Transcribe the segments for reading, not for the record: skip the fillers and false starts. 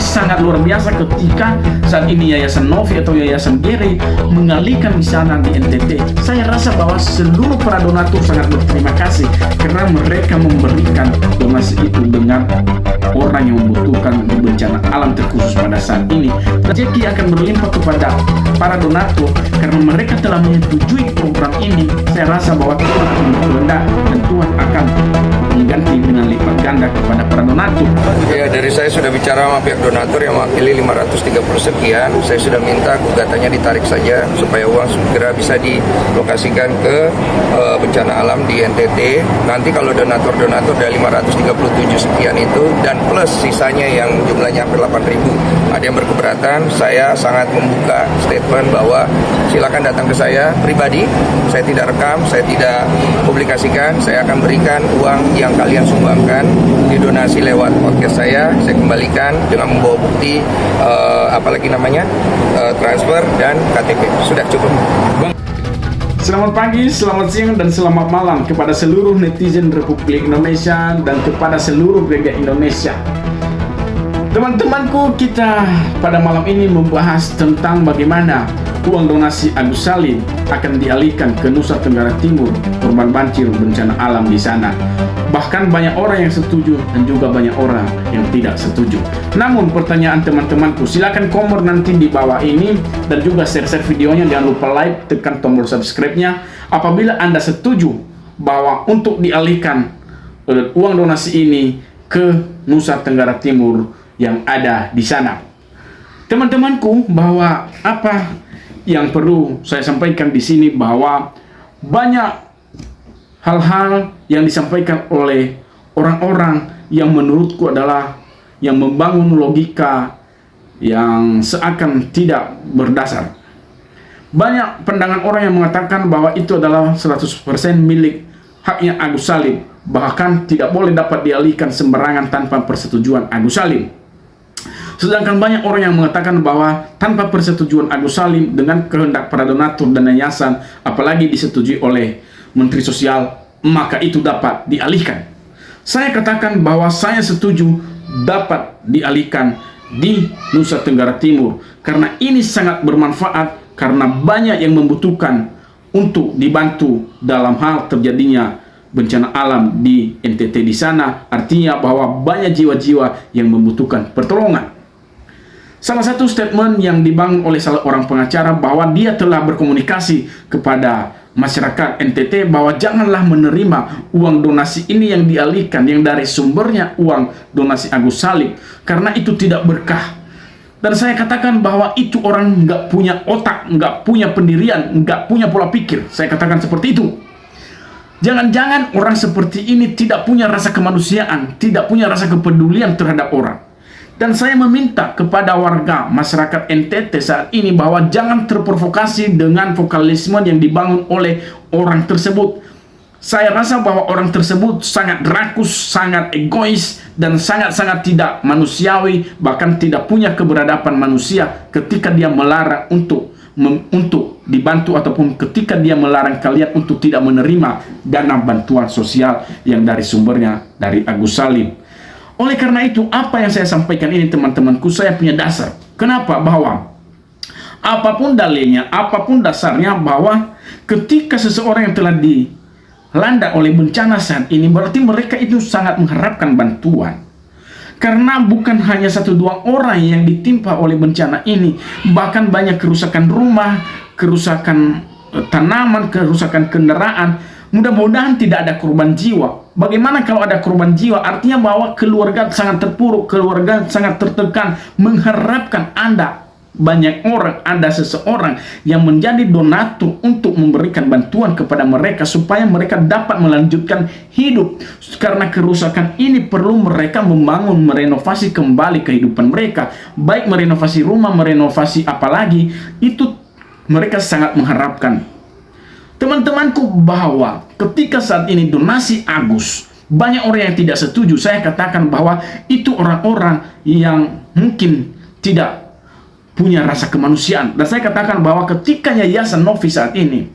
sangat luar biasa ketika saat ini Yayasan Novi atau Yayasan Geri mengalihkan di sana di NTT. Saya rasa bahwa seluruh para donatur sangat berterima kasih karena mereka memberikan donasi itu dengan orang yang membutuhkan di bencana alam terkhusus pada saat ini. Rezeki akan berlimpah kepada para donatur karena mereka telah menyetujui program ini. Saya rasa bahwa Tuhan akan berkehendak dan Tuhan akan mengganti dengan lipat ganda kepada para donatur. Ya, dari saya sudah bicara sama pihak donatur yang mewakili 530 sekian. Saya sudah minta gugatannya ditarik saja supaya uang segera bisa dilokasikan ke bencana alam di NTT. Nanti kalau donatur-donatur dari 537 sekian itu dan plus sisanya yang jumlahnya hampir 8.000 ada yang berkeberatan, saya sangat membuka statement bahwa silakan datang ke saya pribadi. Saya tidak rekam, saya tidak publikasikan, saya akan berikan uang yang kalian sumbangkan didonasi lewat podcast saya kembalikan dengan membawa bukti transfer dan KTP. Sudah cukup. Selamat pagi, selamat siang, dan selamat malam kepada seluruh netizen Republik Indonesia dan kepada seluruh gereja Indonesia. Teman-temanku, kita pada malam ini membahas tentang bagaimana uang donasi Agus Salim akan dialihkan ke Nusa Tenggara Timur korban banjir bencana alam di sana. Bahkan banyak orang yang setuju dan juga banyak orang yang tidak setuju. Namun pertanyaan teman-temanku, silakan komen nanti di bawah ini dan juga share videonya. Jangan lupa like, tekan tombol subscribe-nya apabila Anda setuju bahwa untuk dialihkan uang donasi ini ke Nusa Tenggara Timur yang ada di sana. Teman-temanku, bahwa apa yang perlu saya sampaikan di sini bahwa banyak hal-hal yang disampaikan oleh orang-orang yang menurutku adalah yang membangun logika yang seakan tidak berdasar. Banyak pandangan orang yang mengatakan bahwa itu adalah 100% milik haknya Agus Salim, bahkan tidak boleh dapat dialihkan sembarangan tanpa persetujuan Agus Salim. Sedangkan banyak orang yang mengatakan bahwa tanpa persetujuan Agus Salim dengan kehendak para donatur dan yayasan, apalagi disetujui oleh Menteri Sosial, maka itu dapat dialihkan. Saya katakan bahwa saya setuju dapat dialihkan di Nusa Tenggara Timur karena ini sangat bermanfaat, karena banyak yang membutuhkan untuk dibantu dalam hal terjadinya bencana alam di NTT di sana. Artinya bahwa banyak jiwa-jiwa yang membutuhkan pertolongan. Salah satu statement yang dibangun oleh salah orang pengacara bahwa dia telah berkomunikasi kepada masyarakat NTT bahwa janganlah menerima uang donasi ini yang dialihkan, yang dari sumbernya uang donasi Agus Salim, karena itu tidak berkah. Dan saya katakan bahwa itu orang nggak punya otak, nggak punya pendirian, nggak punya pola pikir. Saya katakan seperti itu. Jangan-jangan orang seperti ini tidak punya rasa kemanusiaan, tidak punya rasa kepedulian terhadap orang. Dan saya meminta kepada warga masyarakat NTT saat ini bahwa jangan terprovokasi dengan vokalisme yang dibangun oleh orang tersebut. Saya rasa bahwa orang tersebut sangat rakus, sangat egois, dan sangat-sangat tidak manusiawi, bahkan tidak punya keberadaban manusia ketika dia melarang untuk dibantu, ataupun ketika dia melarang kalian untuk tidak menerima dana bantuan sosial yang dari sumbernya dari Agus Salim. Oleh karena itu, apa yang saya sampaikan ini teman-temanku, saya punya dasar. Kenapa? Bahwa apapun dalilnya, apapun dasarnya, bahwa ketika seseorang yang telah dilanda oleh bencana saat ini, berarti mereka itu sangat mengharapkan bantuan. Karena bukan hanya 1-2 orang yang ditimpa oleh bencana ini, bahkan banyak kerusakan rumah, kerusakan tanaman, kerusakan kendaraan. Mudah-mudahan tidak ada korban jiwa. Bagaimana kalau ada korban jiwa? Artinya bahwa keluarga sangat terpuruk, keluarga sangat tertekan, mengharapkan banyak orang, ada seseorang yang menjadi donatur untuk memberikan bantuan kepada mereka supaya mereka dapat melanjutkan hidup. Karena kerusakan ini perlu mereka membangun, merenovasi kembali kehidupan mereka, baik merenovasi rumah, merenovasi apalagi, itu mereka sangat mengharapkan. Teman-temanku, bahwa ketika saat ini donasi Agus, banyak orang yang tidak setuju. Saya katakan bahwa itu orang-orang yang mungkin tidak punya rasa kemanusiaan. Dan saya katakan bahwa ketika Yayasan Novi saat ini,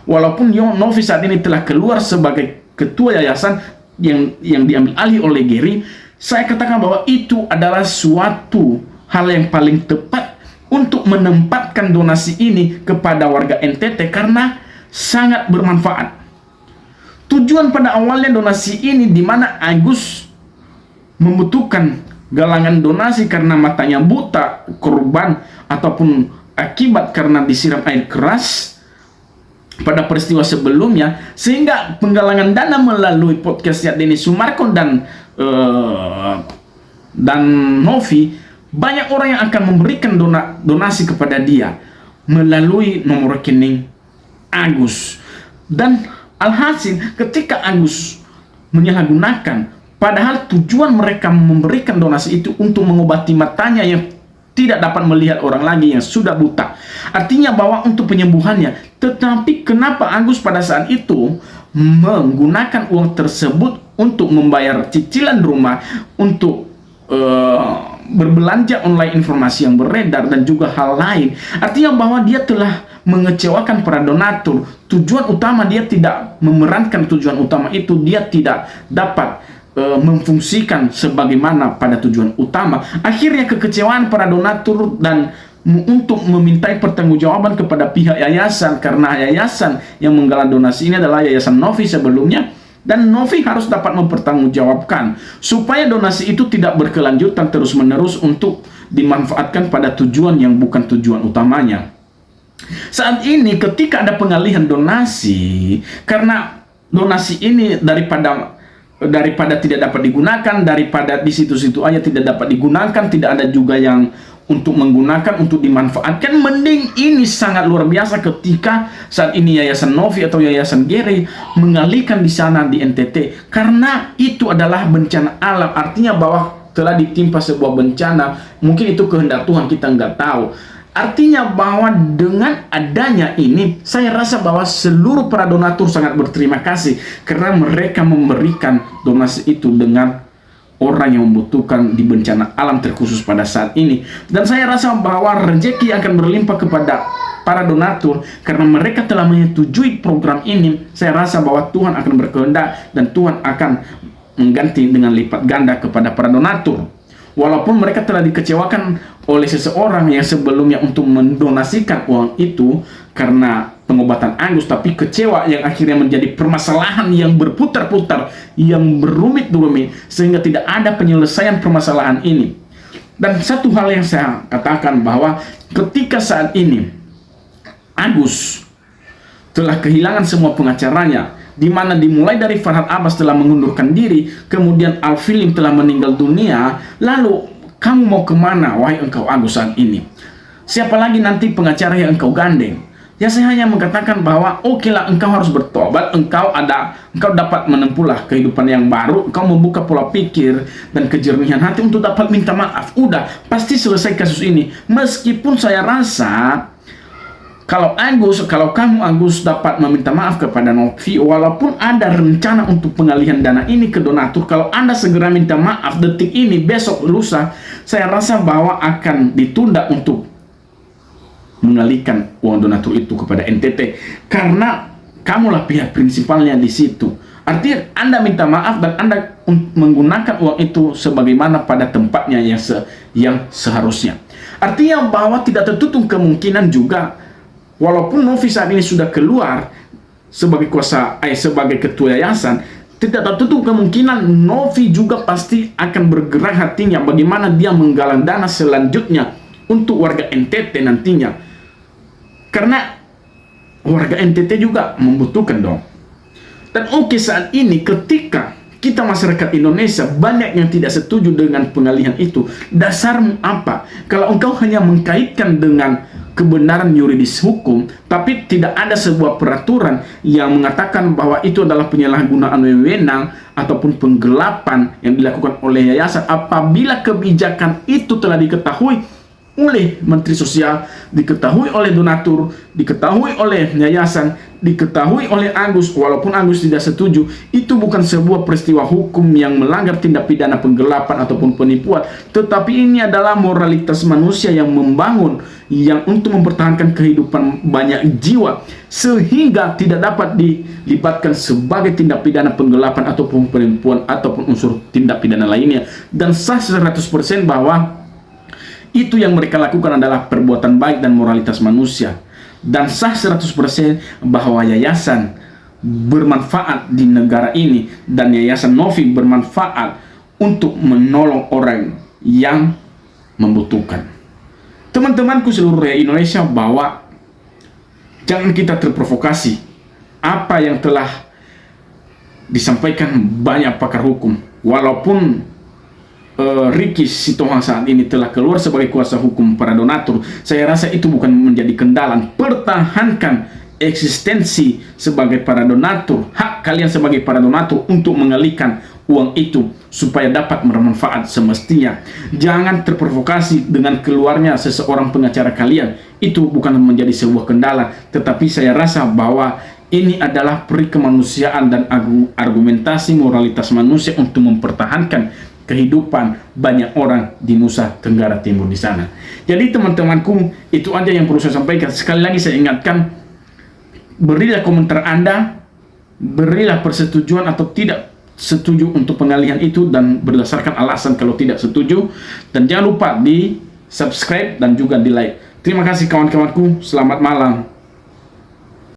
walaupun Novi saat ini telah keluar sebagai ketua yayasan yang diambil alih oleh Geri, saya katakan bahwa itu adalah suatu hal yang paling tepat untuk menempatkan donasi ini kepada warga NTT karena sangat bermanfaat. Tujuan pada awalnya donasi ini di mana Agus membutuhkan galangan donasi karena matanya buta, korban ataupun akibat karena disiram air keras pada peristiwa sebelumnya, sehingga penggalangan dana melalui podcast Denny Sumarkon dan Novi, banyak orang yang akan memberikan donasi kepada dia melalui nomor rekening Agus. Dan alhasil ketika Agus menyalahgunakan, padahal tujuan mereka memberikan donasi itu untuk mengobati matanya yang tidak dapat melihat orang lagi, yang sudah buta. Artinya bahwa untuk penyembuhannya. Tetapi kenapa Agus pada saat itu menggunakan uang tersebut untuk membayar cicilan rumah, untuk berbelanja online, informasi yang beredar, dan juga hal lain. Artinya bahwa dia telah mengecewakan para donatur. Tujuan utama dia tidak memerankan tujuan utama itu, dia tidak dapat memfungsikan sebagaimana pada tujuan utama. Akhirnya kekecewaan para donatur dan untuk memintai pertanggungjawaban kepada pihak yayasan, karena yayasan yang menggalang donasi ini adalah Yayasan Novi sebelumnya, dan Novi harus dapat mempertanggungjawabkan supaya donasi itu tidak berkelanjutan terus-menerus untuk dimanfaatkan pada tujuan yang bukan tujuan utamanya. Saat ini ketika ada pengalihan donasi, karena donasi ini daripada tidak dapat digunakan, daripada di situ-situ aja tidak dapat digunakan, tidak ada juga yang untuk menggunakan, untuk dimanfaatkan, mending ini sangat luar biasa ketika saat ini Yayasan Novi atau Yayasan Gary mengalihkan di sana di NTT, karena itu adalah bencana alam. Artinya bahwa telah ditimpa sebuah bencana, mungkin itu kehendak Tuhan, kita nggak tahu. Artinya bahwa dengan adanya ini, saya rasa bahwa seluruh para donatur sangat berterima kasih karena mereka memberikan donasi itu dengan orang yang membutuhkan di bencana alam terkhusus pada saat ini. Dan saya rasa bahwa rezeki akan berlimpah kepada para donatur karena mereka telah menyetujui program ini. Saya rasa bahwa Tuhan akan berkehendak dan Tuhan akan mengganti dengan lipat ganda kepada para donatur. Walaupun mereka telah dikecewakan oleh seseorang yang sebelumnya untuk mendonasikan uang itu karena pengobatan Agus, tapi kecewa yang akhirnya menjadi permasalahan yang berputar-putar, yang berumit-rumit, sehingga tidak ada penyelesaian permasalahan ini. Dan satu hal yang saya katakan bahwa ketika saat ini Agus telah kehilangan semua pengacaranya, di mana dimulai dari Farhad Abbas telah mengundurkan diri, kemudian Al-Filim telah meninggal dunia, lalu kamu mau kemana, wahai engkau Agus saat ini? Siapa lagi nanti pengacara yang engkau gandeng? Ya, saya hanya mengatakan bahwa oke lah, engkau harus bertobat, engkau dapat menempuhlah kehidupan yang baru, engkau membuka pola pikir dan kejernihan hati untuk dapat minta maaf. Udah, pasti selesai kasus ini. Meskipun saya rasa kalau kamu Agus dapat meminta maaf kepada Novi, walaupun ada rencana untuk pengalihan dana ini ke donatur, kalau Anda segera minta maaf detik ini, besok, lusa, saya rasa bahwa akan ditunda untuk mengalihkan uang donatur itu kepada NTT, karena kamulah pihak prinsipalnya di situ. Artinya Anda minta maaf dan Anda menggunakan uang itu sebagaimana pada tempatnya yang seharusnya. Artinya bahwa tidak tertutup kemungkinan juga, walaupun Novi saat ini sudah keluar sebagai sebagai ketua yayasan, tidak tertutup kemungkinan Novi juga pasti akan bergerak hatinya bagaimana dia menggalang dana selanjutnya untuk warga NTT nantinya. Karena warga NTT juga membutuhkan dong. Dan oke, saat ini ketika kita masyarakat Indonesia banyak yang tidak setuju dengan pengalihan itu, dasarmu apa? Kalau engkau hanya mengkaitkan dengan kebenaran yuridis hukum, tapi tidak ada sebuah peraturan yang mengatakan bahwa itu adalah penyalahgunaan wewenang ataupun penggelapan yang dilakukan oleh yayasan, apabila kebijakan itu telah diketahui oleh Menteri Sosial, diketahui oleh donatur, diketahui oleh yayasan, diketahui oleh Agus, walaupun Agus tidak setuju, itu bukan sebuah peristiwa hukum yang melanggar tindak pidana penggelapan ataupun penipuan, tetapi ini adalah moralitas manusia yang membangun, yang untuk mempertahankan kehidupan banyak jiwa, sehingga tidak dapat dilibatkan sebagai tindak pidana penggelapan ataupun penipuan ataupun unsur tindak pidana lainnya. Dan sah 100% bahwa itu yang mereka lakukan adalah perbuatan baik dan moralitas manusia. Dan sah 100% bahwa yayasan bermanfaat di negara ini dan Yayasan Novi bermanfaat untuk menolong orang yang membutuhkan. Teman-temanku seluruh Indonesia, bahwa jangan kita terprovokasi apa yang telah disampaikan banyak pakar hukum. Walaupun Ricky Sitohang saat ini telah keluar sebagai kuasa hukum para donatur, saya rasa itu bukan menjadi kendala. Pertahankan eksistensi sebagai para donatur, hak kalian sebagai para donatur untuk mengalihkan uang itu supaya dapat bermanfaat semestinya. Jangan terprovokasi dengan keluarnya seseorang pengacara kalian. Itu bukan menjadi sebuah kendala, tetapi saya rasa bahwa ini adalah peri kemanusiaan dan argumentasi moralitas manusia untuk mempertahankan kehidupan banyak orang di Nusa Tenggara Timur di sana. Jadi teman-temanku, itu aja yang perlu saya sampaikan. Sekali lagi saya ingatkan, berilah komentar Anda, berilah persetujuan atau tidak setuju untuk pengalihan itu, dan berdasarkan alasan kalau tidak setuju. Dan jangan lupa di subscribe dan juga di like. Terima kasih kawan-kawanku, selamat malam.